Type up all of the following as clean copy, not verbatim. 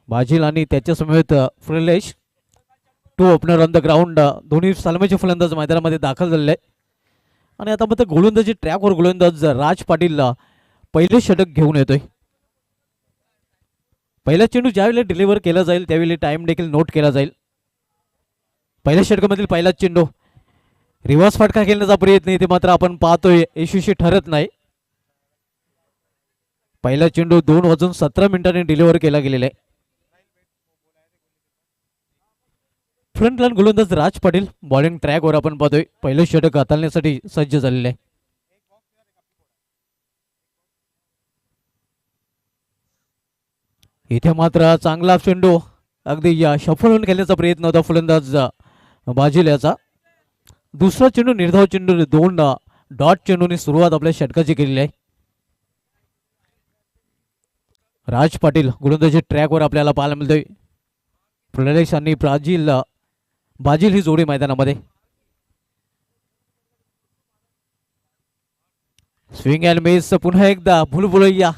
Brazil आणि त्याच्या समेत फ्रिलेश two opener on the ground. दोन्ही सलामीचे फलंदाज मैदानामध्ये दाखल झालेले आहे. आणि आता मात्र गोलंदाजी ट्रॅकवर गोलंदाज राज पाटील पहिले षटक घेऊन येतोय. पहिला चेंडू ज्यावेळेला डिलिव्हर केला जाईल त्यावेळी टाइम देखील नोट केला जाईल. पहिल्या षटकामधील पहिला चेंडू रिव्हर्स फटका खेळण्याचा प्रयत्न इथे मात्र आपण पाहतोय यशस्वी ठरत नाही. पहिला चेंडू 2 वाजून 17 मिनिटांनी डिलिव्हर केला गेलेला आहे. फ्रंट लाईन गोलंदाज राज पाटील बॉलिंग ट्रॅकवर आपण पाहतोय पहिलं षटक हाताळण्यासाठी सज्ज झालेले आहे. इथे मात्र चांगला चेंडू अगदी सफल होऊन खेळण्याचा प्रयत्न होता फलंदाज बाजील याचा. दुसरा चेंडू निर्धाव चेंडू 2 डॉट चेंडूने सुरुवात आपल्या षटकाची केलेली आहे. राज पाटील गोलंदाजी ट्रॅकवर आपल्याला पाहायला मिळतोय. प्रलेश आणि बाजील ही जोडी मैदानामध्ये. स्विंग अँड मिस पुन्हा एकदा भुलभुलैया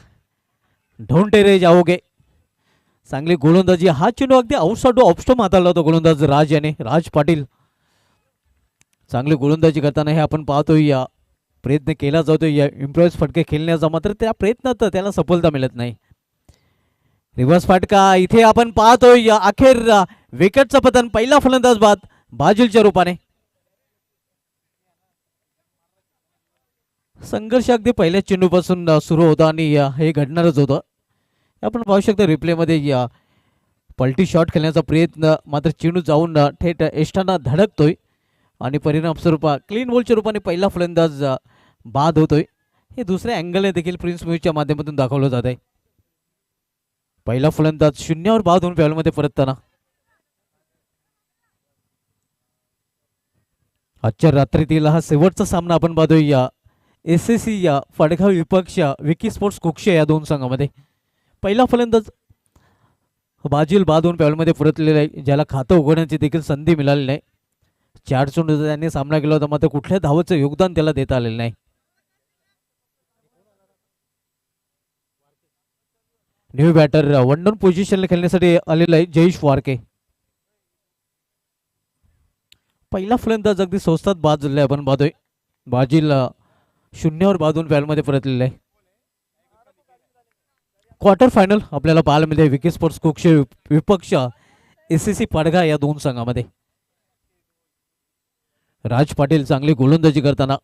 ढोंट रे जाओगे. चांगली गोलंदाजी. हा चेंडू अगदी आउटसाइड ऑफ स्टंप हाताळला होता गोलंदाज राज पाटील. चांगली गोलंदाजी करताना हे आपण पाहतोय प्रयत्न केला जातोय इम्प्रोवाइज फटके खेळण्याचा, मात्र त्या प्रयत्नात त्याला सफलता मिळत नाही. रिव्हर्स फटका इथे आपण पाहतोय. अखेर विकेटचं पतन. पहिला फलंदाज बाद बाजीलच्या रूपाने. संघर्ष अगदी पहिल्या चेंडूपासून सुरू होता आणि हे घडणारच होतं. आपण पाहू शकतो रिप्लेमध्ये पलटी शॉट खेळण्याचा प्रयत्न, मात्र चेंडू जाऊन थेट एष्टांना धडकतोय आणि परिणाम स्वरूप क्लीन बॉलच्या रूपाने पहिला फलंदाज बाद होतोय. हे दुसऱ्या अँगलने देखील प्रिन्स म्यूजच्या माध्यमातून दाखवलं जात आहे. पहिला फलंदाज शून्यावर बाद होऊन बॉलमध्ये परतताना. आजच्या रात्रीतील हा शेवटचा सामना आपण पाहतोय SSC फडगाव विपक्ष विकी स्पोर्ट्स कुक्षे या दोन संघामध्ये. पहिला फलंदाज बाजील बाद होऊन बॉलमध्ये परतलेला आहे, ज्याला खातं उघडण्याची देखील संधी मिळाली नाही. 4 चेंडू त्यांनी सामना केला होता, मात्र कुठल्या धावाचं योगदान त्याला देता आलेलं नाही. न्यू बॅटर वन डाऊन पोझिशनला खेळण्यासाठी आलेला आहे जयेश वारके. पहिला फलंदाज अगदी स्वस्तात बाद झालेला आहे आपण पाहतोय. बाजील शून्यावर बाजून बॉलमध्ये परतलेला आहे. क्वार्टर फायनल आपल्याला पाहायला मिळते विकी स्पोर्ट्स कुक्षे विपक्ष SSC पडघा या दोन संघामध्ये. राज पाटील चांगली गोलंदाजी करताना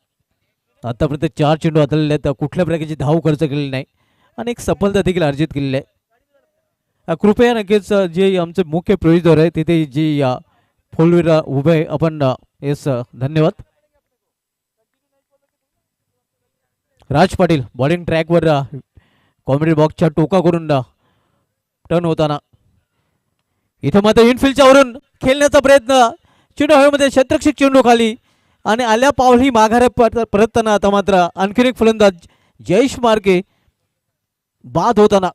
आतापर्यंत 4 चेंडू हाताळलेले आहेत, कुठल्या प्रकारची धाव खर्च केलेली नाही आणि एक सफलता देखील अर्जित केलेली आहे. कृपया नक्कीच जे आमचे मुख्य प्रोड्युसर आहे तिथे जी फोलवीर उभे आपण येस धन्यवाद. राज पाटील बॉलिंग ट्रॅकवर कॉमेडी बॉक्सच्या टोका करून टर्न होताना. इथं मात्र इनफिल्डच्या वरून खेळण्याचा प्रयत्न. चेंडू हवेमध्ये क्षेत्ररक्षक चेंडू खाली आणि आल्या पावली माघारे परतताना आता मात्र आणखीन एक फलंदाज जयेश मार्के बाद होताना.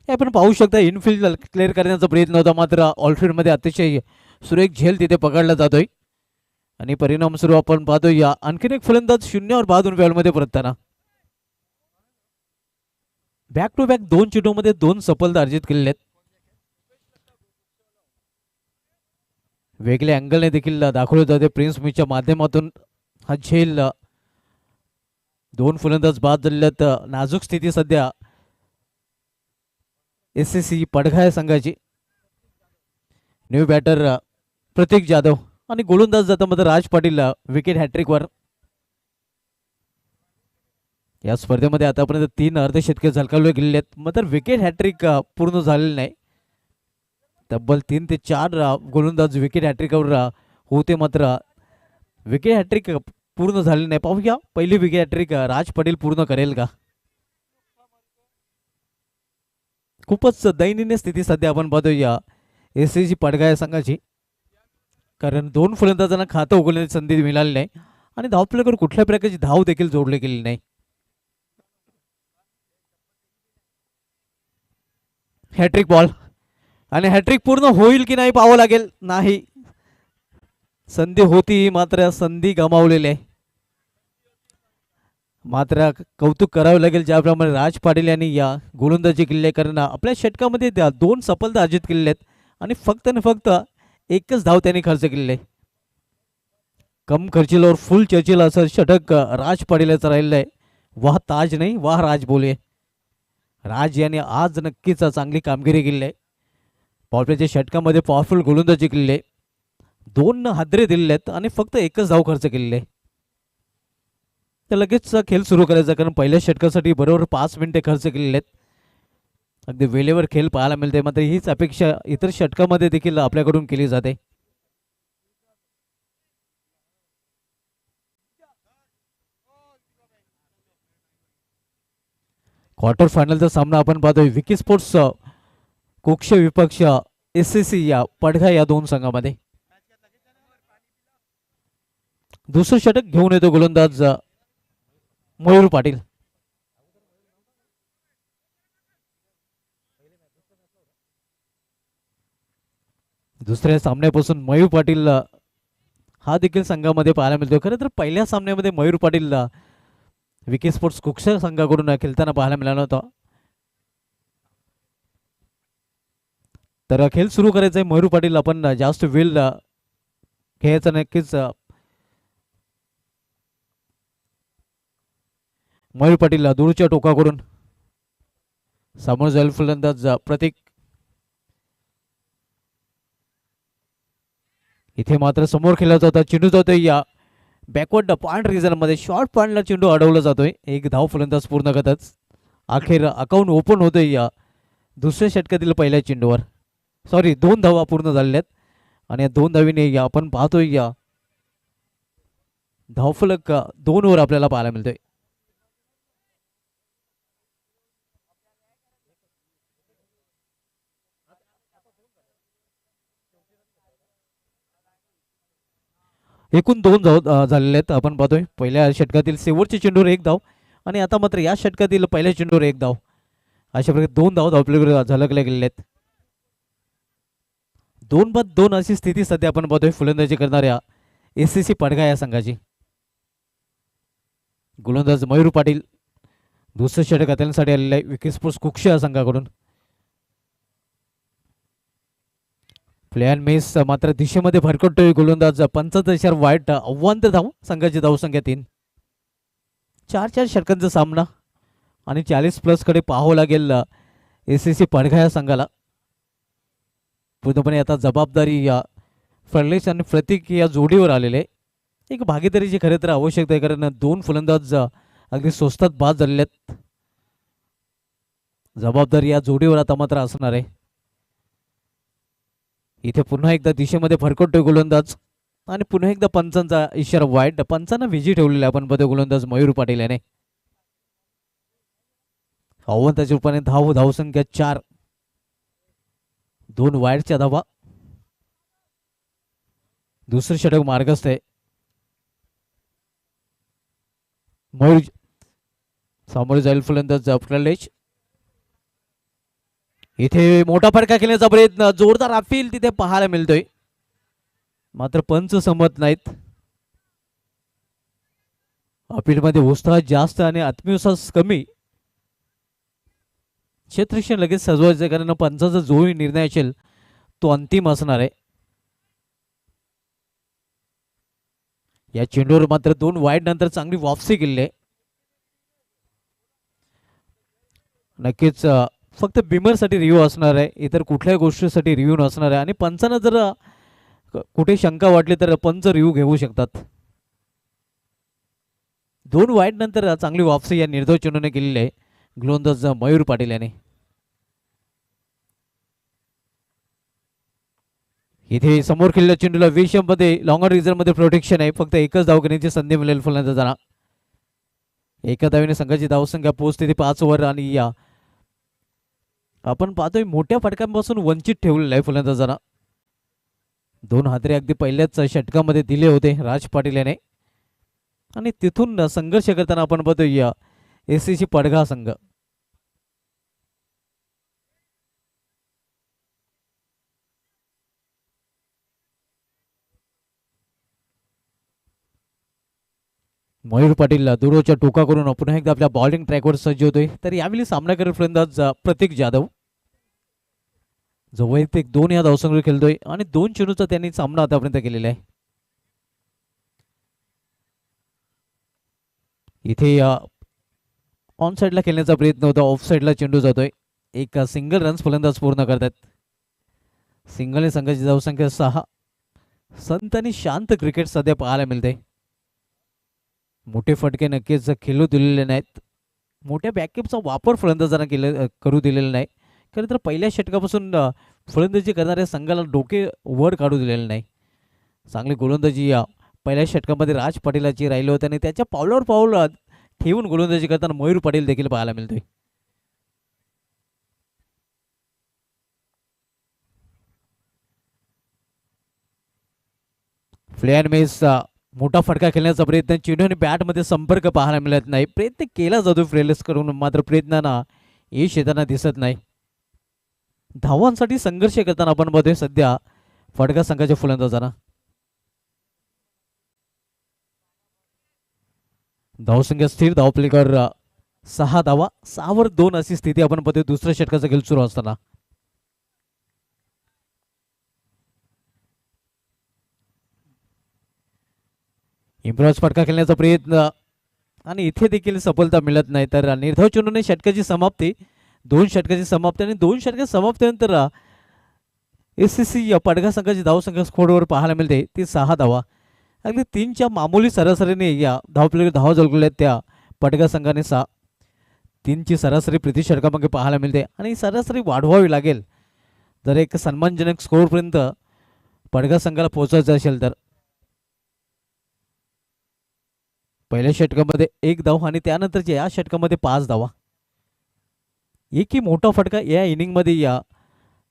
हे आपण पाहू शकता इनफिल्ड क्लिअर करण्याचा प्रयत्न होता, मात्र ऑलफिल्डमध्ये अतिशय सुरेख झेल तिथे पकडला जातोय आणि परिणाम स्वरूप आपण पाहतोय आणखीन एक फलंदाज शून्यावर बाद होऊन बॉलमध्ये परतताना. बॅक टू बॅक 2 चेंडूमध्ये 2 सफलता अर्जित केलेल्या आहेत. वेगळ्या अँगलने देखील दाखवले जाते प्रिन्स मीच्या माध्यमातून हा झेल. 2 फलंदाज बाद झालेले आहेत. नाजूक स्थिती सध्या SSC पडघा या संघाची. न्यू बॅटर प्रतीक जाधव आणि गोलंदाज जाता मात्र राज पाटील विकेट हॅट्रिकवर. या स्पर्धेमध्ये आतापर्यंत 3 अर्धशतके झळकावले गेलेले आहेत, मात्र विकेट हॅट्रिक पूर्ण झालेले नाही. तब्बल 3 ते 4 गोलंदाज विकेट हॅट्रिकवर होते, मात्र विकेट हॅट्रिक पूर्ण झाले नाही. पाहूया पहिली विकेट हॅट्रिक राज पाटील पूर्ण करेल का. खूपच दयनीय स्थिती सध्या आपण पाहतोय SSC पडघा या संघाची, कारण 2 फलंदाजांना खातं उघडण्याची संधी मिळाली नाही आणि धावफलकावर कुठल्या प्रकारची धाव देखील जोडली गेली नाही. हॅट्रिक बॉल आणि हॅट्रिक पूर्ण होईल की नाही पाहावं लागेल. नाही, संधी होती मात्र संधी गमावलेली आहे. मात्र कौतुक करावं लागेल ज्याप्रमाणे राज पाटील यांनी या गोलंदाजी केली, कारण आपल्या षटकामध्ये दोन सफलता अर्जित केलेल्या आहेत आणि फक्त आणि फक्त एकच धाव त्यांनी खर्च केलेली आहे. कम खर्चिलावर फुल चर्चिला असं षटक राज पाटील याचं राहिलेलं आहे. वाह ताज नाही वाह राज बोले. राज यांनी आज नक्कीच चांगली कामगिरी केली आहे. पॉवरप्लेच्या षटकामध्ये पॉवरफुल गोलंदाजी केलेली आहे. 2 हादरे दिलेले आहेत आणि फक्त एकच धाव खर्च केलेली आहे. तर लगेच खेळ सुरू करायचा, कारण पहिल्या षटकासाठी बरोबर 5 मिनिटे खर्च केलेले आहेत. अगदी वेळेवर खेळ पाहायला मिळते. मात्र हीच अपेक्षा इतर षटकामध्ये देखील आपल्याकडून केली जाते. क्वार्टर फायनलचा सामना आपण पाहतोय विकी स्पोर्ट्स कोक्ष विपक्ष SCC या पडघा या दोन संघामध्ये. दुसरं षटक घेऊन येतो गोलंदाज मयूर पाटील. दुसऱ्या सामन्यापासून मयूर पाटील हा देखील संघामध्ये पाहायला मिळतो. खरं तर पहिल्या सामन्यामध्ये मयूर पाटील विकी स्पोर्ट्स कुक्ष संघाकडून खेळताना पाहायला मिळाला होता. तर खेळ सुरू करायचा आहे. मयूर पाटील आपण जास्त वेळ खेळायचा नक्कीच. मयूर पाटील दूरच्या टोकाकडून समोर जाईल फलंदाज प्रतीक. इथे मात्र समोर खेळला जाता चेंडू जातोय या बॅकवर्ड पॉइंट रिझन मध्ये. शॉर्ट पॉइंटला चेंडू अडवला जातोय. एक धाव फलंदाज पूर्ण करतच अखेर अकाउंट ओपन होतोय या दुसऱ्या षटकातील पहिल्या चेंडूवर. सॉरी 2 धावा पूर्ण झालेल्या आहेत आणि या 2 धावीने आपण पाहतोय या धावफलक 2 वर आपल्याला पाहायला मिळतोय. एकूण 2 धाव झालेले आहेत. आपण पाहतोय पहिल्या षटकातील शेवटच्या चेंडूवर 1 धाव आणि आता मात्र या षटकातील पहिल्या चेंडूवर 1 धाव. अशा प्रकारे 2 धाव धावपलीकडे झलकल्या गेलेल्या आहेत. 2-2 अशी स्थिती सध्या आपण पाहतोय फलंदाजी करणाऱ्या SCC पडघा या संघाची. गोलंदाज मयूर पाटील दुसरं षटक हाताळण्यासाठी आलेलं आहे विकी स्पोर्ट्स कुक्ष या संघाकडून. प्लेअर मेस मात्र दिशेमध्ये भरकटतोय. गोलंदाज 75 वाईट आव्हान धाव. संघाची धावसंख्या 3. 4 षटकांचा सामना आणि 40+ कडे पाहावं लागेल SCC पडघा या संघाला. पूर्णपणे आता जबाबदारी या फडलेश आणि प्रतीक या जोडीवर आलेले. एक भागीदारीची खरे तर आवश्यकता आहे, कारण 2 फलंदाज अगदी स्वस्तात बाद झालेले आहेत. जबाबदारी या जोडीवर आता मात्र असणार आहे. इथे पुन्हा एकदा दिशेमध्ये फरकटतोय गोलंदाज आणि पुन्हा एकदा पंचांचा इशारा वाईट. पंचांना विजी ठेवलेला आपण बघतो गोलंदाज मयूर पाटील याने. अव्वताच्या रूपाने धावसंख्या 4. 2 वाईटच्या धावा. दुसरं षटक मार्गस्थ आहे. मयूर समोर जाईल फलंदाज प्रलेश. इथे मोठा फटका खेळण्याचा प्रयत्न, जोरदार अपील तिथे पाहायला मिळतोय. मात्र पंच संमत नाहीत. अपील मध्ये उत्साह जास्त आणि आत्मविश्वास कमी. क्षेत्ररक्षण लगेच सजवायचं, कारण पंचाचा जो निर्णय असेल तो अंतिम असणार आहे. या चेंडूवर मात्र 2 वाईड नंतर चांगली वापसी केली आहे. नक्कीच फक्त बिमरसाठी रिव्ह्यू असणार आहे, इतर कुठल्याही गोष्टीसाठी रिव्ह्यू नसणार आहे. आणि पंचांना जर कुठे शंका वाटली तर पंच रिव्ह्यू घेऊ शकतात. 2 वाईड नंतर चांगली वापसी या निर्धाव चेंडूने केलेली आहे गोलंदाज मयूर पाटील याने. इथे समोर खेळलेल्या चेंडूला विषममध्ये लॉंगर रिझर्व मध्ये प्रोटेक्शन आहे. फक्त एकच धाव घेण्याची संधी मिळेल फलंदाजांना. एका धावेने संघाची धावसंख्या पोहोचते 5 वर आणि या आपण पाहतोय मोठ्या फटक्यांपासून वंचित ठेवलेलं आहे फलंदाजांना. 2 हादरे अगदी पहिल्याच षटकामध्ये दिले होते राज पाटील याने आणि तिथून संघर्ष करताना आपण पाहतोय या SCC पडघा संघ. मयूर पाटील दूरच्या टोका करून पुन्हा एकदा आपल्या बॉलिंग ट्रॅकवर सज्ज होतोय. तर यावेळी सामना करेल फलंदाज प्रतीक जाधव, जो वैयक्तिक 2 या धावसंख्येवर खेळतोय आणि 2 चेंडूचा त्यांनी सामना आतापर्यंत केलेला आहे. इथे ऑन साईडला खेळण्याचा प्रयत्न होता, ऑफ साईडला चेंडू जातोय. एक सिंगल रन्स फलंदाज पूर्ण करतात. सिंगलने संघाची धावसंख्या 6. संत आणि शांत क्रिकेट सध्या पाहायला मिळते. मोठे फटके नक्कीच खेळू दिलेले नाहीत. मोठ्या बॅकअपचा वापर फलंदाजांना करू दिलेला नाही. खरं तर पहिल्या षटकापासून फलंदाजी करणाऱ्या संघाला डोके वर काढू दिलेले नाही. चांगली गोलंदाजी या पहिल्या षटकामध्ये राज पाटीलाची राहिली होती आणि त्याच्या पावलावर पाऊल ठेवून गोलंदाजी करताना मयूर पाटील देखील पाहायला मिळतोय. फ्लेअर मेस मोठा फटका खेळण्याचा प्रयत्न, चेंडू आणि बॅटमध्ये संपर्क पाहायला मिळत नाही. प्रयत्न केला जातो फ्लेअर्स करून, मात्र प्रयत्नांना यश येताना दिसत नाही. धावांसाठी संघर्ष करताना आपण बघतोय सध्या फटका संघाच्या फलंदाजांना. धावसंख्या स्थिर, धावपलीकर 6 धावा, 6 वर 2 अशी स्थिती आपण बघतोय दुसऱ्या षटकाचा खेळ सुरू असताना. इम्प्रोज फटका खेळण्याचा प्रयत्न आणि इथे देखील सफलता मिळत नाही. तर निर्धाव चेंडूने षटकाची समाप्ती, 2 षटकाची समाप्ती आणि 2 षटकाची समाप्तीनंतर एससीसी या पडघा संघाची धावसंख्या स्कोरवर पाहायला मिळते ती 6 धावा. अगदी 3च्या मामूली सरासरीने या धावा जोडलेल्या त्या पडघा संघाने 6. 3ची सरासरी प्रति षटकामागे पाहायला मिळते आणि सरासरी वाढवावी लागेल जर एक सन्मानजनक स्कोरपर्यंत पडघा संघाला पोहोचायचं असेल तर. पहिल्या षटकामध्ये 1 धाव आणि त्यानंतरच्या या षटकामध्ये 5 धावा. एकही मोठा फटका या इनिंगमध्ये या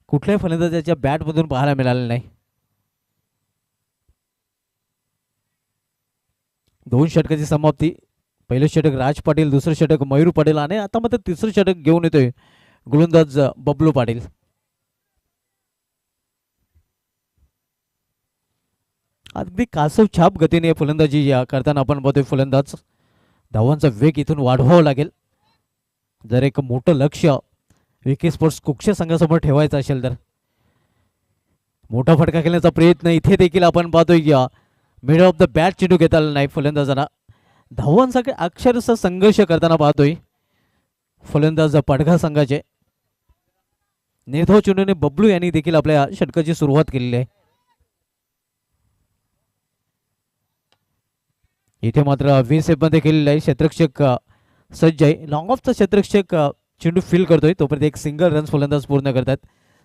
कुठल्याही फलंदाजाच्या बॅटमधून पाहायला मिळाला नाही. 2 षटकाची समाप्ती. पहिलं षटक राज पाटील, दुसरं षटक मयूर पाटील आणि आता मात्र तिसरं षटक घेऊन येतोय गोलंदाज बबलू पाटील. अगदी कासव छाप गतीने फलंदाजी या करताना आपण बघतोय फलंदाज. धावांचा वेग इथून वाढवावा लागेल जर एक मोठं लक्ष विकी स्पोर्ट्स कुक्ष संघासमोर ठेवायचं असेल तर. मोठा फटका खेळण्याचा प्रयत्न इथे देखील आपण पाहतोय की मिडल ऑफ द बॅट चेंडू घेता आला नाही फलंदाजांना. धावांसाठी अक्षरशः संघर्ष करताना पाहतोय फलंदाज पडघा संघाचे. निर्धाव चेंडूने बबलू यांनी देखील आपल्या षटकाची सुरुवात केलेली आहे. इथे मात्र 20 मध्ये केलेला आहे. क्षेत्ररक्षक सज्ज आहे. लॉंग ऑफचा क्षेत्ररक्षक चेंडू फील करतोय तोपर्यंत एक सिंगल रन्स फलंदाज पूर्ण करतात.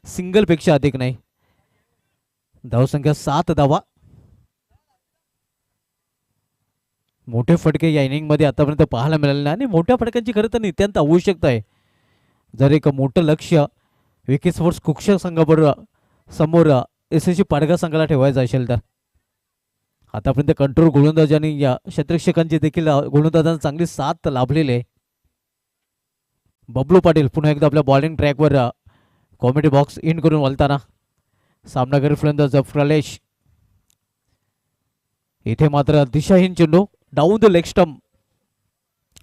सिंगल पेक्षा अधिक नाही. धावसंख्या 7 धावा. मोठे फटके या इनिंग मध्ये आतापर्यंत पाहायला मिळाले नाही आणि मोठ्या फटक्यांची खरं तर नित्यांत आवश्यकता आहे जर एक मोठं लक्ष विकी स्पोर्ट्स कुक्ष संघाबरोबर समोर एसएससी पाडघा संघाला ठेवायचं असेल तर. आतापर्यंत कंट्रोल गोलंदाजांनी या क्षेत्ररक्षकांची देखील गोलंदाजांना चांगली साथ लाभलेली आहे. बबलू पाटील पुन्हा एकदा आपल्या बॉलिंग ट्रॅकवर कॉमेडी बॉक्स इन करून वळताना सामनागरी फलंदाज प्रलेश. इथे मात्र दिशाहीन चेंडू डाऊन द लेग स्टंप.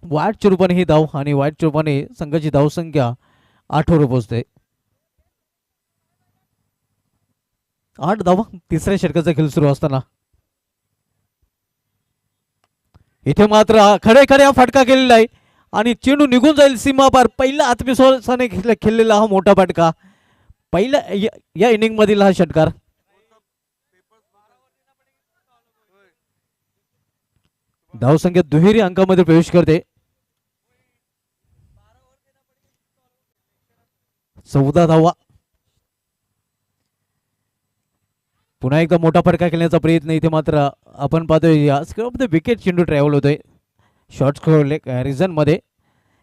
वाईट चेंडूपाने ही धाव आणि वाईट चेंडूपाने संघाची धावसंख्या 8 वर पोहोचते. 8 धावा तिसऱ्या षटकाचा खेळ सुरू असताना. इथे मात्र खडे खडे हा फटका केलेला आहे आणि चेंडू निघून जाईल सीमा पार. पहिला आत्मविश्वासाने खेळलेला हा मोठा फटका, पहिला या इनिंग मधील हा षटकार. धावसंख्या दुहेरी अंकामध्ये प्रवेश करते. 14 धावा. पुन्हा एकदा मोठा फटका खेळण्याचा प्रयत्न. इथे मात्र आपण पाहतोय या स्क्वेअरमध्ये विकेट चेंडू ट्रॅव्हल होतोय. शॉर्ट स्कोर रिझन मध्ये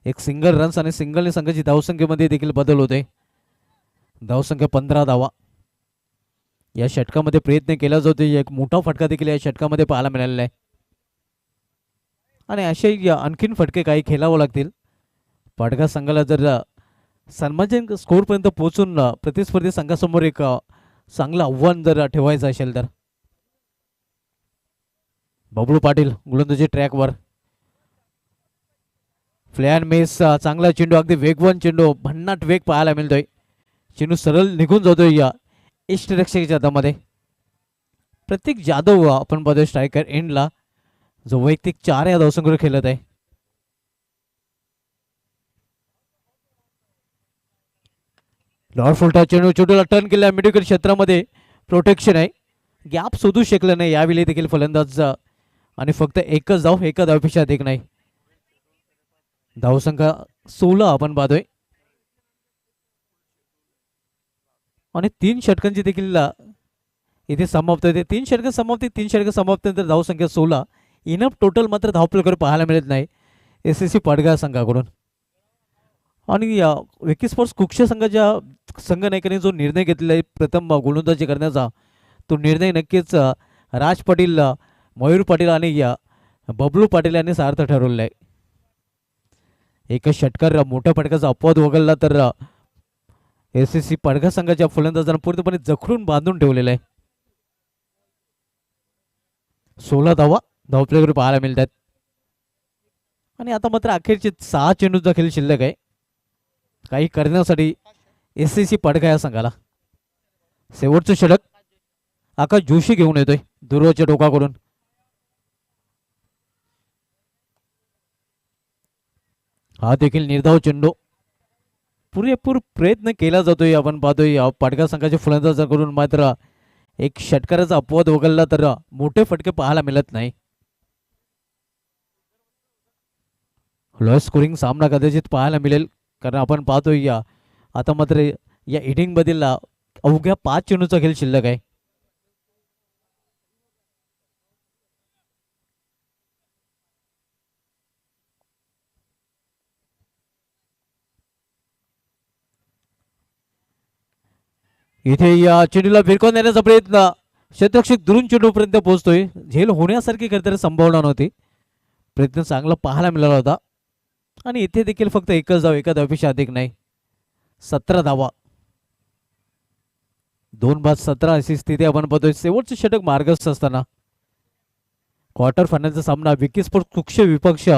एक सिंगल रन्स आणि सिंगलने संघाची धावसंख्येमध्ये देखील बदल होतोय. धावसंख्या 15 धावा. या षटकामध्ये प्रयत्न केला जातो. एक मोठा फटका देखील या षटकामध्ये पाहायला मिळालेला आहे आणि असे आणखीन फटके काही खेळावं लागतील पाडघा संघाला जर सन्मानजनक स्कोरपर्यंत पोहोचून प्रतिस्पर्धी संघासमोर एक चांगलं आव्हान जर ठेवायचं असेल तर. बबलू पाटील गोलंदाजी ट्रॅकवर फ्लॅन मेस चांगला चेंडू, अगदी वेगवान चेंडू, भन्नाट वेग पाहायला मिळतोय. चेंडू सरळ निघून जातोय या इष्टरक्षकाच्या हातामध्ये. प्रतीक जाधव आपण पाहतोय स्ट्रायकर एंडला, जो वैयक्तिक 4 या धावसंख्येवर खेळत आहे. लॉर्ड फुलटा चेंडू चेंडूला टर्न केला मिडविकेट क्षेत्रामध्ये. प्रोटेक्शन आहे, गॅप शोधू शकलं नाही यावेळी देखील फलंदाज. आणि फक्त एकच धाव, एका धावपेक्षा अधिक नाही. धावसंख्या 16 आपण पाहतोय. आणि 3 षटकांची देखील इथे समाप्त होते. 3 षटक समाप्ती, 3 षटक समाप्तीनंतर धावसंख्या 16. इनफ टोटल मात्र धावफलक पाहायला मिळत नाही SSC पाडगाव संघाकडून. आणि विकी स्पोर्ट्स कुक्ष संघाच्या संघनायकाने जो निर्णय घेतलेला आहे प्रथम गोलंदाजी करण्याचा, तो निर्णय नक्कीच राज पाटील, मयूर पाटील आणि बबलू पाटील यांनी सार्थ ठरवलेला आहे. एकच षटकार मोठ्या फटकाचा अपवाद वगळला तर SSC पाडगाव संघाच्या फलंदाजांना पूर्णपणे जखडून बांधून ठेवलेला आहे. 16 धावा धावफलकावर पाहायला मिळतात. आणि आता मात्र अखेरचे 6 चेंडूचा खेळ शिल्लक आहे काही करण्यासाठी SSC पाडगाव या संघाला. शेवटचं षटक आकाश जोशी घेऊन येतोय दुर्वाच्या टोकाकडून. हा देखील निर्धाव चेंडू, पुरेपूर प्रयत्न केला जातोय. आपण पाहतोय पाडगाव संघाच्या फलंदाजांकडून मात्र एक षटकाराचा अपवाद वगळला तर मोठे फटके पाहायला मिळत नाही. लो स्कोरिंग सामना कदाचित पाहायला मिळेल, कारण आपण पाहतोय आता मात्र या इनिंग मधील अवघ्या 5 चेंडूचा खेळ शिल्लक आहे. इथे या चेंडूला भिरकावून देण्याचा प्रयत्न, क्षेत्ररक्षक दुरून चेंडूपर्यंत पोहोचतोय. झेल होण्यासारखी खरंतर संभावना नव्हती. प्रयत्न चांगला पाहायला मिळाला होता. आणि इथे देखील फक्त एकच धाव, एका धावपेक्षा अधिक नाही. 17 धावा, 2-17 अशी स्थिती आपण पाहतोय. शेवटचे षटक मार्गस्थ असताना क्वार्टर फायनलचा सामना विकी स्पोर्ट्स कुक्ष विपक्ष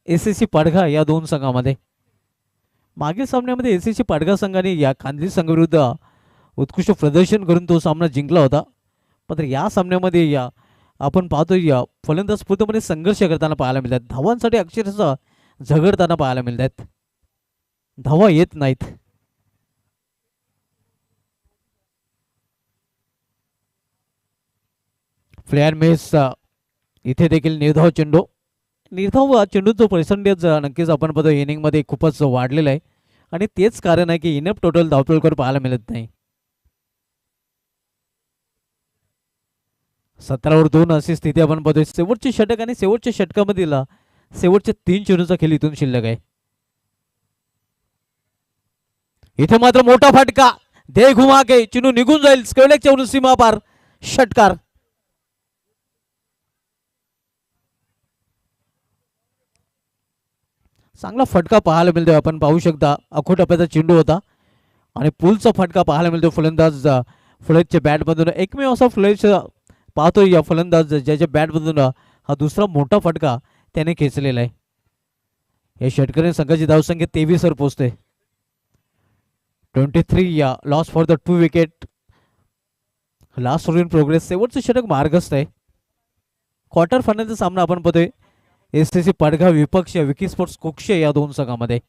SSC पाडगाव या दोन संघामध्ये. मागील सामन्यामध्ये SSC पाडगाव संघाने या खानदेश संघाविरुद्ध उत्कृष्ट प्रदर्शन करून तो सामना जिंकला होता. मात्र या सामन्यामध्ये आपण पाहतोय फलंदाज पूर्णपणे संघर्ष करताना पाहायला मिळतात. धावांसाठी अक्षरशः झगडताना पाहायला मिळतात. धावा येत नाहीत. फ्लॅन मेस इथे देखील निर्धाव चेंडू, निर्धाव चेंडूचा पर्सेंटेज नक्कीच आपण पाहतो इनिंग मध्ये खूपच वाढलेला आहे. आणि तेच कारण आहे की इनफ टोटल धावफलकावर पाहायला मिळत नाही. 17 वर 2 अशी स्थिती आपण पाहतोय. शेवटचे षटक आणि शेवटच्या षटकामधील शेवटचे 3 चेंडूचा खेळ इथून शिल्लक आहे. इथे मात्र मोठा फटका, दे घुमा के चेंडू निघून जाईल स्क्वेअरलेगच्या सीमा पार. षटकार, चांगला फटका पाहायला मिळतोय. आपण पाहू शकता अखोटप्प्याचा चेंडू होता आणि पुलचा फटका पाहायला मिळतो फलंदाज फ्लॅचच्या बॅटमधून. एकमेव असा फ्लॅच पाहतोय या फलंदाज ज्याच्या बॅटमधून हा दुसरा मोठा फटका त्याने खेचलेला आहे. या षटकाने संघाची धावसंख्या 23 वर पोहोचते. 23 loss for the 2 wicket. Last over in progress. शेवटचं षटक मार्गस्थ आहे. क्वार्टर फायनलचा सामना आपण पाहतोय SSC पाडगाव विपक्ष विकी स्पोर्ट्स कुक्ष या दोन संघामध्ये.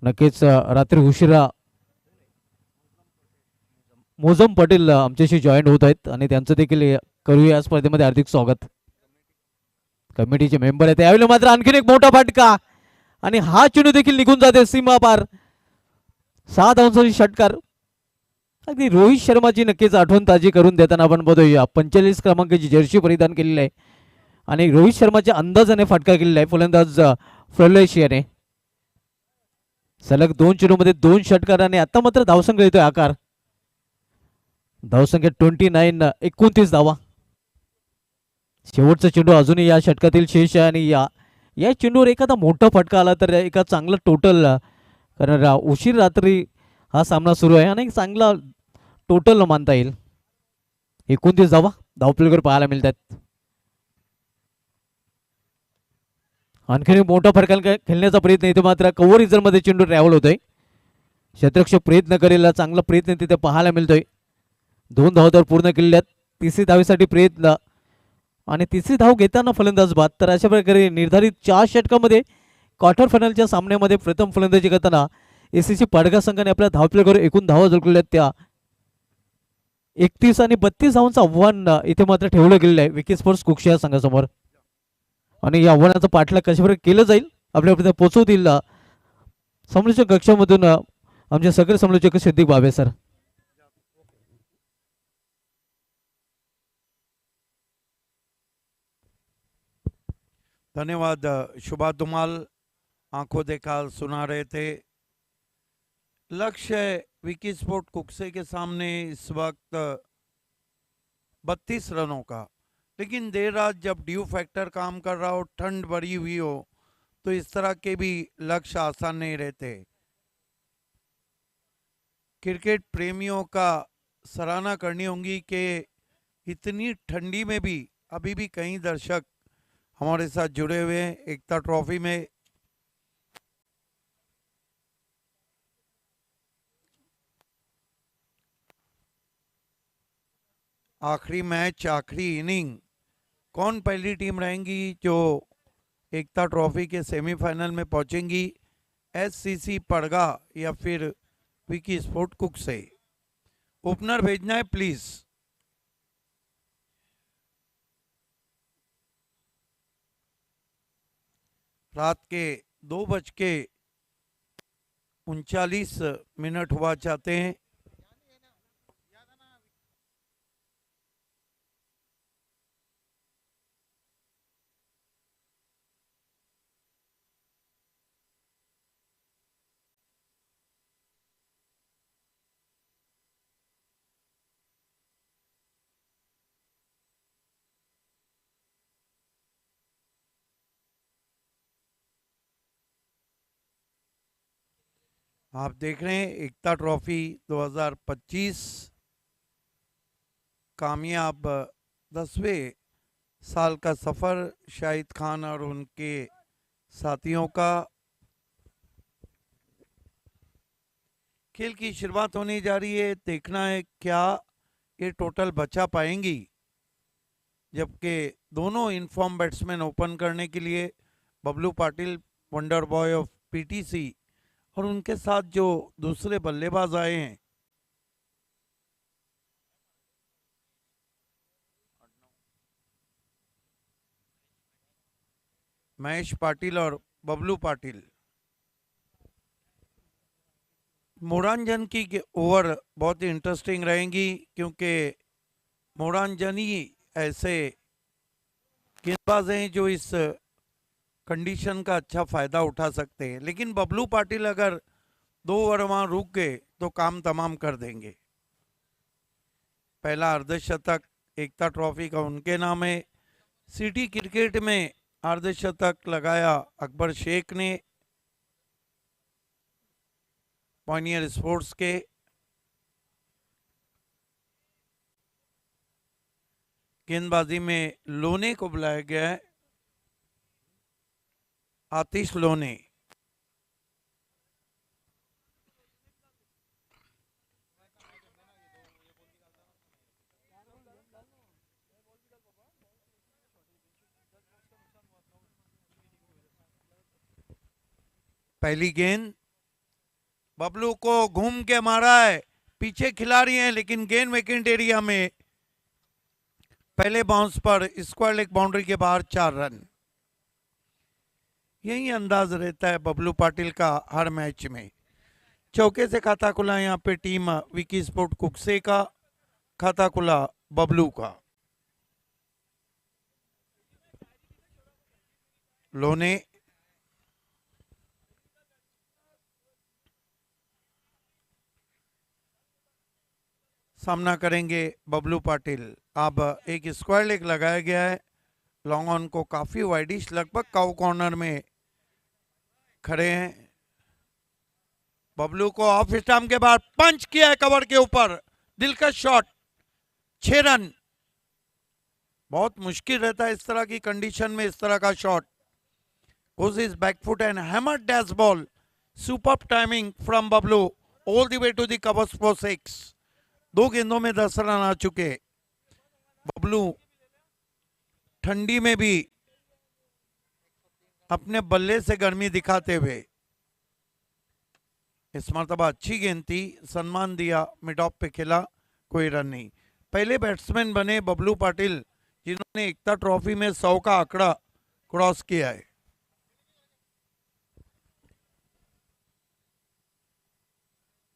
नक्कीच रात्री उशिरा मोजम पटेल आमच्याशी जॉईन होत आहेत आणि त्यांचं देखील करूया या स्पर्धेमध्ये हार्दिक स्वागत. कमिटीचे मेंबर आहेत. यावेळी मात्र आणखीन एक मोठा फटका आणि हा चेंडू देखील निघून जाते सीमा पार. 6 धावांचा षटकार. अगदी रोहित शर्माची नक्कीच आठवण ताजी करून देताना आपण बघतोय 45 क्रमांकाची जर्सी परिधान केलेली आहे आणि रोहित शर्माच्या अंदाजाने फटका केलेला आहे फलंदाज फ्लोलेशियाने. सलग 2 चेंडूमध्ये 2 षटकार आणि आता मात्र धावसंख्या येतोय आकार. धावसंख्या 29 धावा. शेवटचा चेंडू अजूनही या षटकातील शेष आहे आणि या चेंडूवर एखादा मोठा फटका आला तर एका चांगला टोटल, कारण उशीर रात्री हा सामना सुरू आहे आणि चांगला टोटल मानता येईल. 29 धावा धावफलकावर पाहायला मिळतात. आणखीन एक मोठा फरकाने खेळण्याचा प्रयत्न इथे मात्र कव्हर रिझनमध्ये चेंडू ट्रॅव्हल होतोय. क्षेत्ररक्षक प्रयत्न करेल, चांगला प्रयत्न तिथे पाहायला मिळतोय. 2 धावा तर पूर्ण केलेल्या आहेत. तिसरी धावेसाठी प्रयत्न आणि तिसरी धाव घेताना फलंदाज बाद. तर अशा प्रकारे निर्धारित 4 षटकामध्ये क्वार्टर फायनलच्या सामन्यामध्ये प्रथम फलंदाजी करताना एसीसी पाडगा संघाने आपल्या धावफलकावर एकूण धावा जोडलेल्या आहेत त्या 31 आणि 32 धावांचं आव्हान इथे मात्र ठेवलं गेलेलं आहे विकी स्पोर्ट्स कुक्षी या संघासमोर. आणि या आव्हानाचा पाठलाग कशाप्रकारे केलं जाईल आपल्यापर्यंत पोहोचवतील समालोचक कक्षामधून आमचे सगळे समालोचक सिद्दीक बाबे सर. धन्यवाद शुभा धुमाल, आंखों देखा सुना रहे थे. लक्ष्य विकी स्पोर्ट कुक्से के सामने इस वक्त 32 रनों का, लेकिन देर रात जब ड्यू फैक्टर काम कर रहा हो, ठंड बढ़ी हुई हो, तो इस तरह के भी लक्ष्य आसान नहीं रहते. क्रिकेट प्रेमियों का सराहना करनी होगी कि इतनी ठंडी में भी अभी भी कई दर्शक हमारे साथ जुड़े हुए हैं. एकता ट्रॉफी में आखिरी मैच, आखिरी इनिंग, कौन पहली टीम रहेंगी जो एकता ट्रॉफी के सेमीफाइनल में पहुंचेंगी, एससीसी पड़गा या फिर विकी स्पोर्ट कुक्से? ओपनर भेजना है प्लीज. रात के 2:39 हुआ चाहते हैं. आप देख रहे हैं एकता ट्रॉफी 2025 कामयाब 10वें साल का सफर शाहिद खान और उनके साथियों का. खेल की शुरुआत होने जा रही है. देखना है क्या ये टोटल बचा पाएंगी, जबकि दोनों इनफॉर्म बैट्समैन ओपन करने के लिए Bablu Patil, wonder boy of PTC, और उनके साथ जो दूसरे बल्लेबाज आए हैं महेश पाटिल और बबलू पाटिल. मोरांजन की ओवर बहुत ही इंटरेस्टिंग रहेंगी, क्योंकि मोरांजन ही ऐसे गेंदबाज हैं जो इस कंडीशन का अच्छा फायदा उठा सकते हैं. लेकिन बबलू पाटिल अगर 2 ओवर वहां रुक गए तो काम तमाम कर देंगे. पहला अर्धशतक एकता ट्रॉफी का उनके नाम है. सिटी क्रिकेट में अर्धशतक लगाया अकबर शेख ने, पॉनियर स्पोर्ट्स के. गेंदबाजी में लोने को बुलाया गया है, आतिश लोने. पहली गेंद बबलू को घूम के मारा है, पीछे खिलाड़ी हैं, लेकिन गेंद वेकेंट एरिया में पहले बाउंस पर स्क्वायर लेग बाउंड्री के बाहर 4 रन. यही अंदाज रहता है बबलू पाटिल का हर मैच में. चौके से खाता खुला यहाँ पे टीम विकी स्पोर्ट कुक्से का, खाता खुला बबलू का. लोने सामना करेंगे बबलू पाटिल. अब एक स्क्वायर लेग लगाया गया है, लॉन्ग ऑन को काफी वाइडिश, लगभग काउ कॉर्नर में खड़े हैं. बबलू को ऑफ स्टंप के बाद पंच किया है कवर के ऊपर, दिलकश शॉट, 6 रन. बहुत मुश्किल रहता है इस तरह की कंडीशन में इस तरह का shot. goes his back foot and hammered dash ball. Superb timing from Bablu all the way to the covers for 6. 2 गेंदों में 10 रन आ चुके. बबलू ठंडी में भी अपने बल्ले से गर्मी दिखाते हुए. इस मरतबा अच्छी गेंद थी, सम्मान दिया, मिड ऑफ पे खेला, कोई रन नहीं. पहले बैट्समैन बने बबलू पाटिल जिन्होंने एकता ट्रॉफी में 100 का आंकड़ा क्रॉस किया है.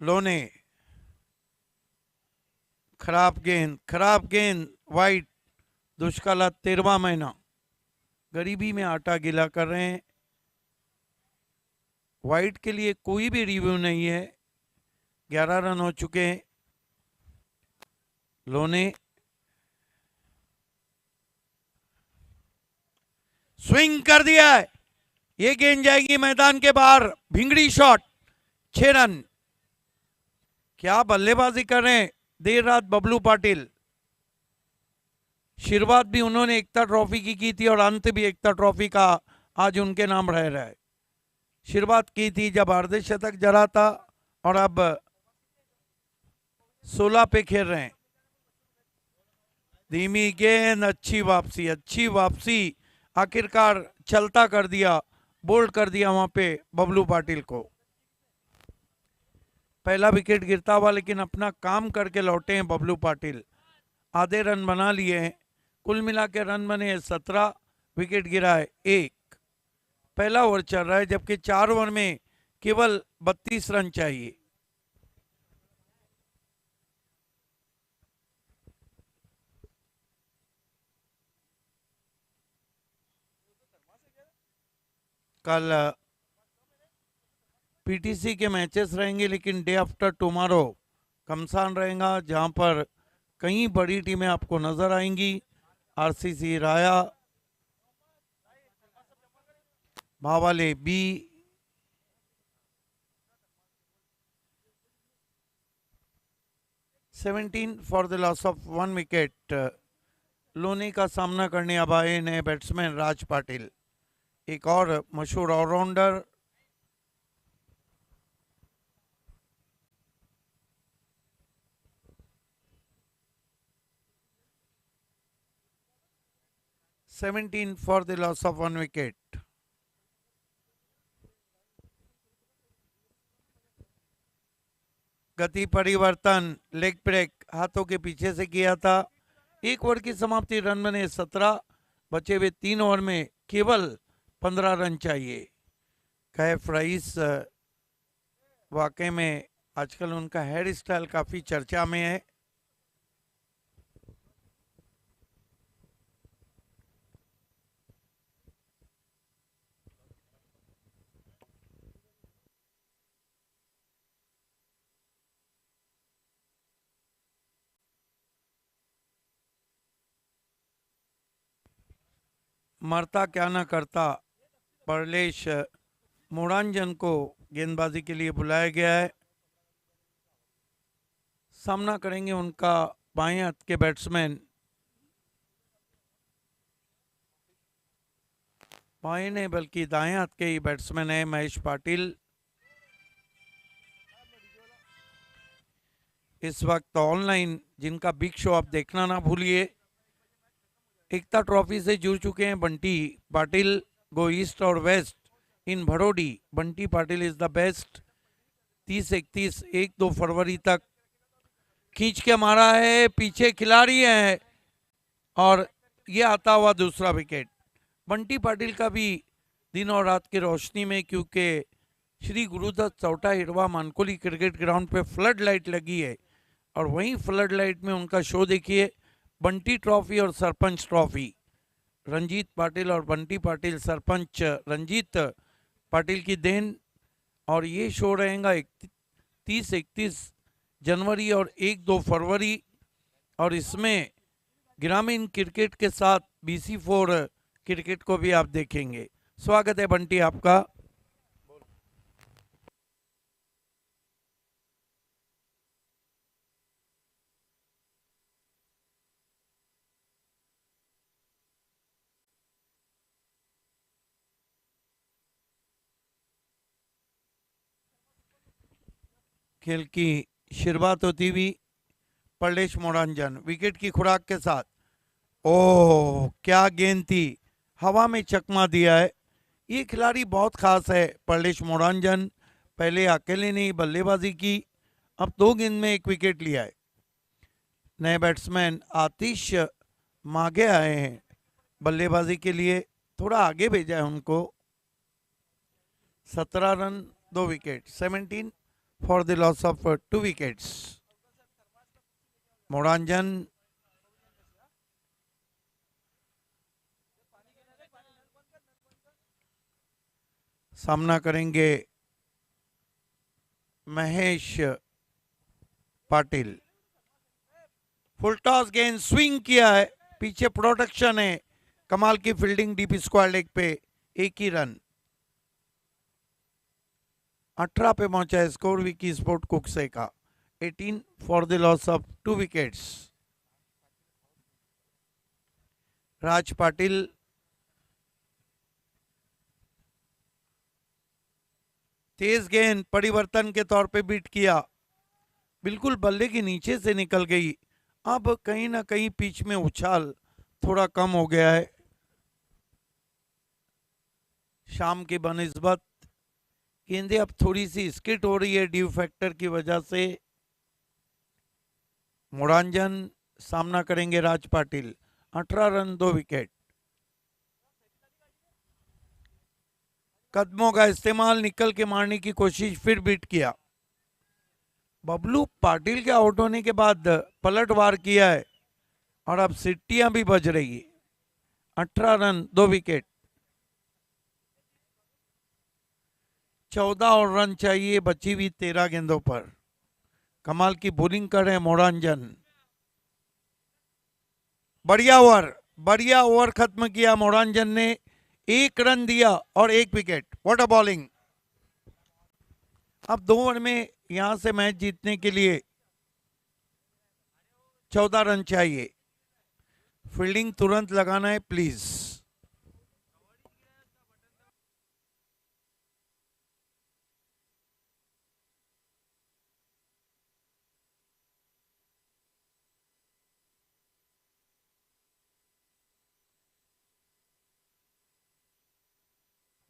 लोने खराब गेंद वाइट. दुष्काला 13वां महीना, गरीबी में आटा गीला कर रहे हैं. वाइट के लिए कोई भी रिव्यू नहीं है. 11 रन हो चुके हैं. लोने स्विंग कर दिया है. ये गेंद जाएगी मैदान के बाहर. भिंगड़ी शॉट. 6 रन. क्या बल्लेबाजी कर रहे हैं देर रात बबलू पाटिल. शुरुआत भी उन्होंने एकता ट्रॉफी की थी और अंत भी एकता ट्रॉफी का आज उनके नाम रह रहा है. शुरुआत की थी जब अर्धशतक जरा था और अब 16 पे खेल रहे हैं. धीमी गेंद, अच्छी वापसी. आखिरकार चलता कर दिया, बोल्ड कर दिया वहां पे बबलू पाटिल को. पहला विकेट गिरता हुआ लेकिन अपना काम करके लौटे हैं बबलू पाटिल. आधे रन बना लिए हैं. कुल मिला के रन बने 17, विकेट गिरा है 1. पहला ओवर चल रहा है जबकि 4 ओवर में केवल 32 रन चाहिए. कल पीटीसी के मैचेस रहेंगे लेकिन डे आफ्टर टुमारो कमसान रहेगा जहां पर कई बड़ी टीमें आपको नजर आएंगी. आरसीसी राया, भावाले बी, seventeen for the loss of 1 wicket. लोनी का सामना करने अब आए नए बैट्समैन राज पाटिल, एक और मशहूर all rounder. Seventeen for the loss of 1 wicket. गति परिवर्तन, लेग ब्रेक हाथों के पीछे से किया था. 1 ओवर की समाप्ति. रन बने 17, बचे हुए 3 ओवर में केवल 15 रन चाहिए. कैफ रईस वाकई में आजकल उनका हेयर स्टाइल काफी चर्चा में है. मरता क्या ना करता परलेश मोड़ांजन को गेंदबाजी के लिए बुलाया गया है. सामना करेंगे उनका बाएं हाथ के बैट्समैन, बाएं नहीं बल्कि दाएं हाथ के ही बैट्समैन है महेश पाटिल. इस वक्त ऑनलाइन जिनका बिग शो आप देखना ना भूलिए. एकता ट्रॉफी से जुड़ चुके हैं बंटी पाटिल. गो ईस्ट और वेस्ट इन भड़ोडी. Bunty Patil is the best. 30-31 1-2 फरवरी तक खींच के मारा है. पीछे खिलाड़ी है और ये आता हुआ दूसरा विकेट. बंटी पाटिल का भी दिन और रात की रोशनी में, क्योंकि श्री गुरुदत्त चौटा हिरवा मानकोली क्रिकेट ग्राउंड पे फ्लड लाइट लगी है और वहीं फ्लड लाइट में उनका शो देखिए. बंटी ट्रॉफी और सरपंच ट्रॉफी. रंजीत पाटिल और बंटी पाटिल, सरपंच रंजीत पाटिल की देन. और ये शो रहेगा 30-31 जनवरी और 1-2 फरवरी. और इसमें ग्रामीण क्रिकेट के साथ BC4 क्रिकेट को भी आप देखेंगे. स्वागत है बंटी आपका. खेल की शुरुआत होती हुई परलेश मोरांजन विकेट की खुराक के साथ। ओह क्या गेंद थी, हवा में चकमा दिया है। ये खिलाड़ी बहुत खास है परलेश मोरांजन। पहले अकेले ने ही बल्लेबाजी की, अब 2 गेंद में 1 विकेट लिया है। नए बैट्समैन आतिश मागे आए हैं बल्लेबाजी के लिए, थोड़ा आगे भेजा है उनको। 17 run 2 wicket, 17 for the loss of 2 wickets. मोरांजन सामना करेंगे महेश पाटिल। फुल टॉस गेंद स्विंग किया है, पीछे प्रोटेक्शन है, कमाल की फील्डिंग डीप स्क्वायर लेग पे, 1 ही रन। 18 पे पहुंचा है स्कोर विकी स्पोर्ट कुकसे का, 18 for the loss of 2 wickets. Raj Patil तेज गेंद परिवर्तन के तौर पे बीट किया, बिल्कुल बल्ले के नीचे से निकल गई। अब कहीं ना कहीं पिच में उछाल थोड़ा कम हो गया है शाम की बनिस्बत। गेंदें अब थोड़ी सी स्किट हो रही है ड्यू फैक्टर की वजह से। मोरांजन सामना करेंगे राज पाटिल। 18 run 2 wicket. कदमों का इस्तेमाल, निकल के मारने की कोशिश, फिर बीट किया। बबलू पाटिल के आउट होने के बाद पलटवार किया है और अब सिट्टियां भी बज रही है। 18 रन 2 विकेट। 14 और रन चाहिए बची हुई 13 गेंदों पर। कमाल की बॉलिंग कर रहे हैं मोरांजन। बढ़िया ओवर खत्म किया मोरांजन ने, 1 रन दिया और 1 विकेट। What a bowling. अब 2 ओवर में यहां से मैच जीतने के लिए 14 रन चाहिए। फील्डिंग तुरंत लगाना है प्लीज।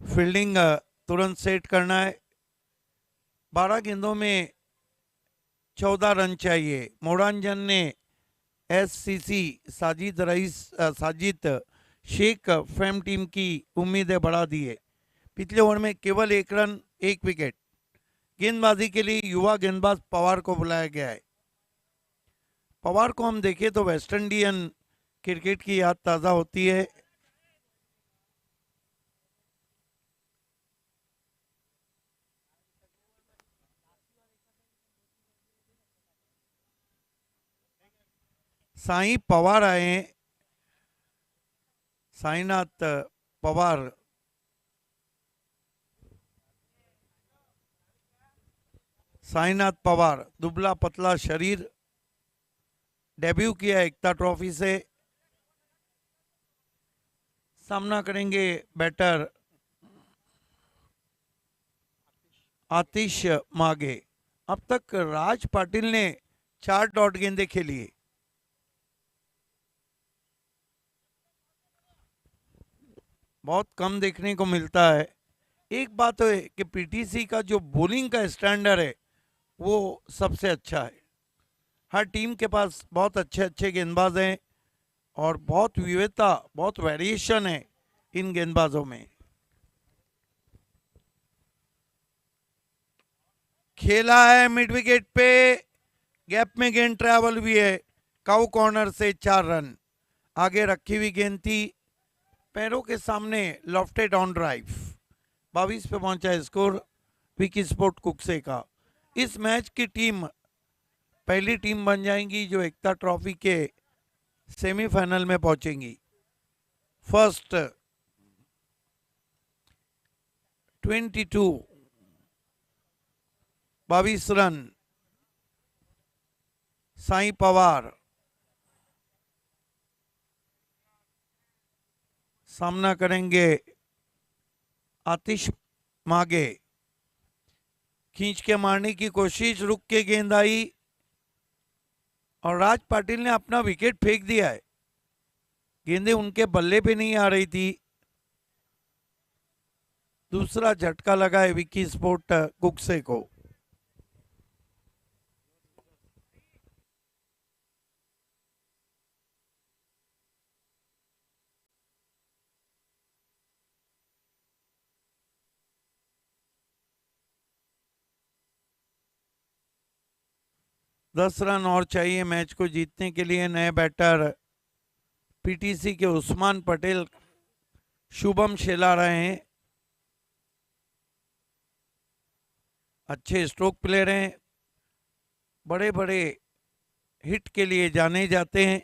फील्डिंग तुरंत सेट करना है। 12 गेंदों में 14 रन चाहिए। मोरांजन ने एससीसी साजिद शेख फेम टीम की उम्मीदें बढ़ा दी है। पिछले ओवर में केवल 1 रन 1 विकेट। गेंदबाजी के लिए युवा गेंदबाज पवार को बुलाया गया है। पवार को हम देखें तो वेस्ट इंडियन क्रिकेट की याद ताज़ा होती है। साई पवार आए हैं, साईनाथ पवार। साईनाथ पवार दुबला पतला शरीर, डेब्यू किया एकता ट्रॉफी से। सामना करेंगे बैटर आतिश मागे। अब तक राज पाटिल ने 4 डॉट गेंदें खेली। बहुत कम देखने को मिलता है। एक बात है कि पीटीसी का जो बॉलिंग का स्टैंडर्ड है वो सबसे अच्छा है। हर टीम के पास बहुत अच्छे अच्छे गेंदबाज हैं और बहुत विविधता, बहुत वेरिएशन है इन गेंदबाजों में। खेला है मिड विकेट पे, गैप में गेंद ट्रैवल हुई है। काउ कॉर्नर से 4 रन। आगे रखी हुई गेंद थी, पैरों के सामने लॉफ्टेड ऑन ड्राइव। 22 पे पहुंचा है स्कोर विकी स्पोर्ट कुकसे का। इस मैच की टीम पहली टीम बन जाएंगी जो एकता ट्रॉफी के सेमीफाइनल में पहुंचेंगी। First 22 run. साई पवार सामना करेंगे आतिश मागे। खींच के मारने की कोशिश, रुक के गेंद आई और राज पाटिल ने अपना विकेट फेंक दिया है। गेंदें उनके बल्ले पे नहीं आ रही थी। दूसरा झटका लगा है विकी स्पोर्ट कुकसे को। दस रन और चाहिए मैच को जीतने के लिए। नए बैटर पीटीसी के उस्मान पटेल शुभम शेला रहे हैं। अच्छे स्ट्रोक प्लेयर हैं, बड़े बड़े हिट के लिए जाने जाते हैं।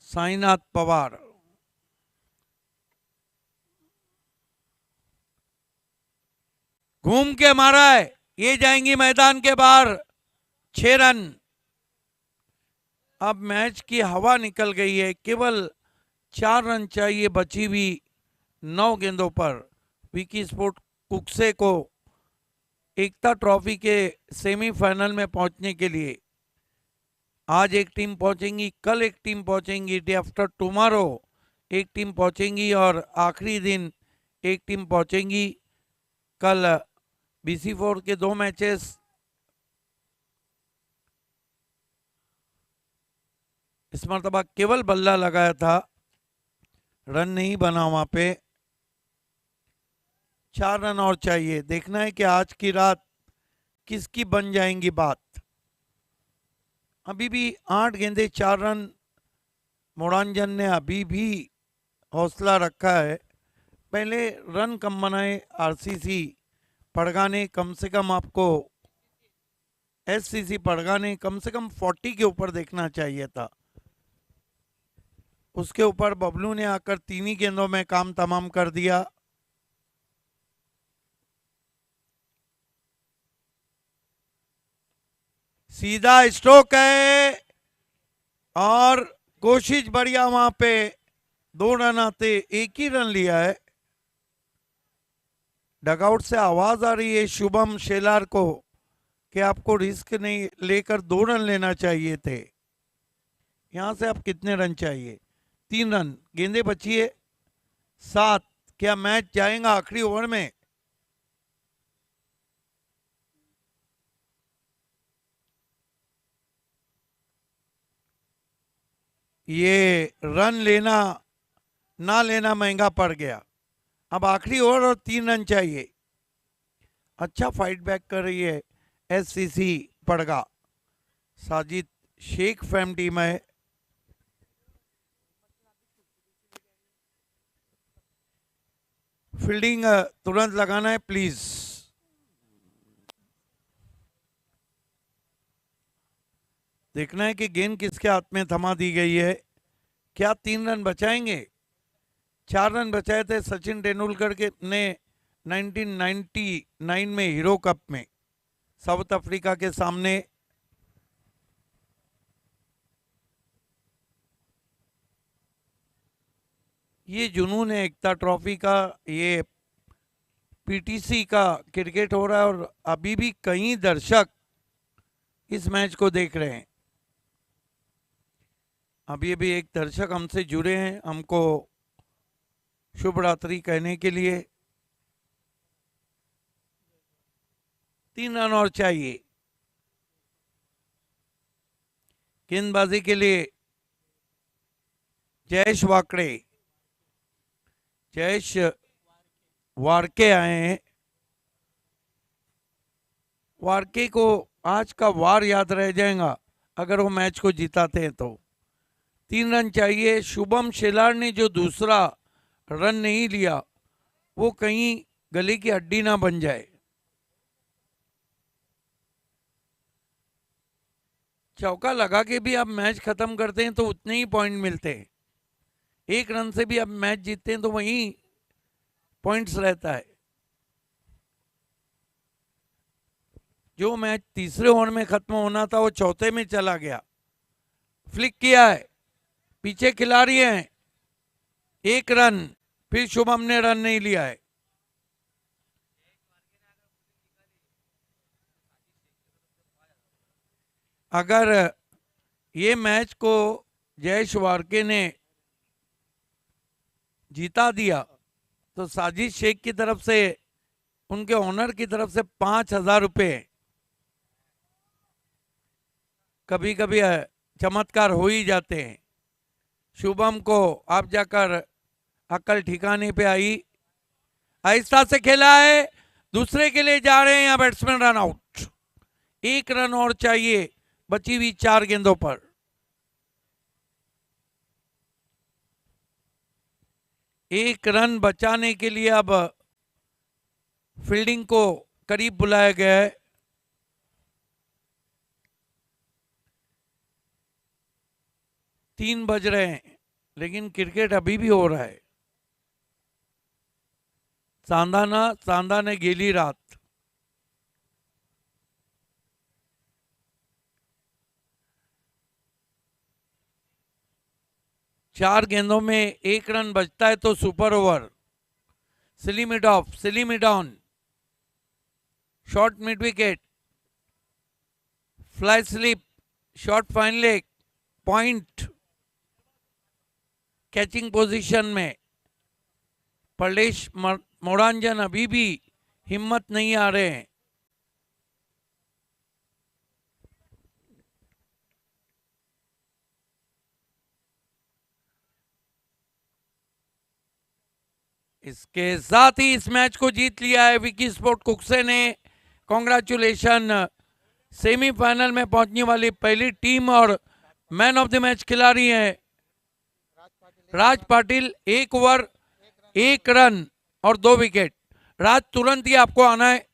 साईनाथ पवार घूम के मारा है, ये जाएंगी मैदान के बाहर। 6 रन। अब मैच की हवा निकल गई है, केवल 4 रन चाहिए बची हुई 9 गेंदों पर विकी स्पोर्ट कुकसे को एकता ट्रॉफी के सेमीफाइनल में पहुंचने के लिए। आज एक टीम पहुंचेंगी, कल एक टीम पहुंचेंगी, डे आफ्टर टुमारो एक टीम पहुंचेंगी और आखिरी दिन एक टीम पहुंचेंगी। कल BC4 के 2 मैचेस, इस मरतबा केवल बल्ला लगाया था, रन नहीं बना वहां पे। 4 रन और चाहिए। देखना है कि आज की रात किसकी बन जाएंगी बात। अभी भी 8 गेंदे 4 रन। मोरांजन ने अभी भी हौसला रखा है। पहले रन कम बनाए RCC पड़गा ने, कम से कम आपको SCC पड़गा ने कम से कम 40 के ऊपर देखना चाहिए था। उसके ऊपर बबलू ने आकर 3 ही गेंदों में काम तमाम कर दिया। सीधा स्ट्रोक है और कोशिश बढ़िया, वहां पे 2 रन आते, 1 ही रन लिया है। डगआउट से आवाज आ रही है शुभम शेलार को कि आपको रिस्क नहीं लेकर 2 रन लेना चाहिए थे। यहां से आप कितने रन चाहिए? 3 रन। गेंदे बची है 7। क्या मैच जाएगा आखिरी ओवर में? ये रन लेना ना लेना महंगा पड़ गया। अब आखिरी ओवर और 3 रन चाहिए। अच्छा फाइट बैक कर रही है SCC पड़गा। Sajid Sheikh fam team है। फील्डिंग तुरंत लगाना है प्लीज। देखना है कि गेंद किसके हाथ में थमा दी गई है। क्या 3 रन बचाएंगे? 4 रन बचाए थे सचिन तेंदुलकर के ने 1999 में हीरो कप में साउथ अफ्रीका के सामने। ये जुनून है एकता ट्रॉफी का, ये PTC का क्रिकेट हो रहा है और अभी भी कई दर्शक इस मैच को देख रहे हैं। अभी भी एक दर्शक हमसे जुड़े हैं हमको शुभ रात्रि कहने के लिए। 3 रन और चाहिए। गेंदबाजी के लिए जयेश वाकड़े, जयेश वारके आए हैं। वारके को आज का वार याद रह जाएगा अगर वो मैच को जिताते हैं तो। 3 रन चाहिए। शुभम शेलार ने जो दूसरा रन नहीं लिया वो कहीं गले की हड्डी ना बन जाए। चौका लगा के भी आप मैच खत्म करते हैं तो उतने ही पॉइंट मिलते हैं। 1 रन से भी आप मैच जीतते हैं तो वहीं पॉइंट्स रहता है। जो मैच तीसरे ओवर में खत्म होना था वो चौथे में चला गया। फ्लिक किया है, पीछे खिलाड़ी हैं, 1 रन, फिर शुभम ने रन नहीं लिया है। अगर ये मैच को जयेश वार्के ने जीता दिया तो साजिद शेख की तरफ से, उनके ओनर की तरफ से 5,000 रुपये। कभी कभी चमत्कार हो ही जाते हैं। शुभम को आप जाकर अकल ठिकाने पे आई, आहिस्ता से खेला है, दूसरे के लिए जा रहे हैं यहाँ बैट्समैन, रन आउट। 1 रन और चाहिए बची हुई 4 गेंदों पर। एक रन बचाने के लिए अब फील्डिंग को करीब बुलाया गया है। तीन बज रहे हैं लेकिन क्रिकेट अभी भी हो रहा है। सांदा ने गेली रात। चार गेंदों में 1 रन बचता है तो super over. Slim it of, slim it on, short mid wicket, fly slip, short fine leg, point. Catching position में परलेश मोरांजन अभी भी हिम्मत नहीं आ रहे हैं। इसके साथ ही इस मैच को जीत लिया है विकी स्पोर्ट कुक्से ने। कॉन्ग्रेचुलेशन। सेमीफाइनल में पहुंचने वाली पहली टीम और मैन ऑफ द मैच खिलाड़ी हैं राज पाटिल। 1 ओवर 1 रन और 2 विकेट। राज तुरंत ही आपको आना है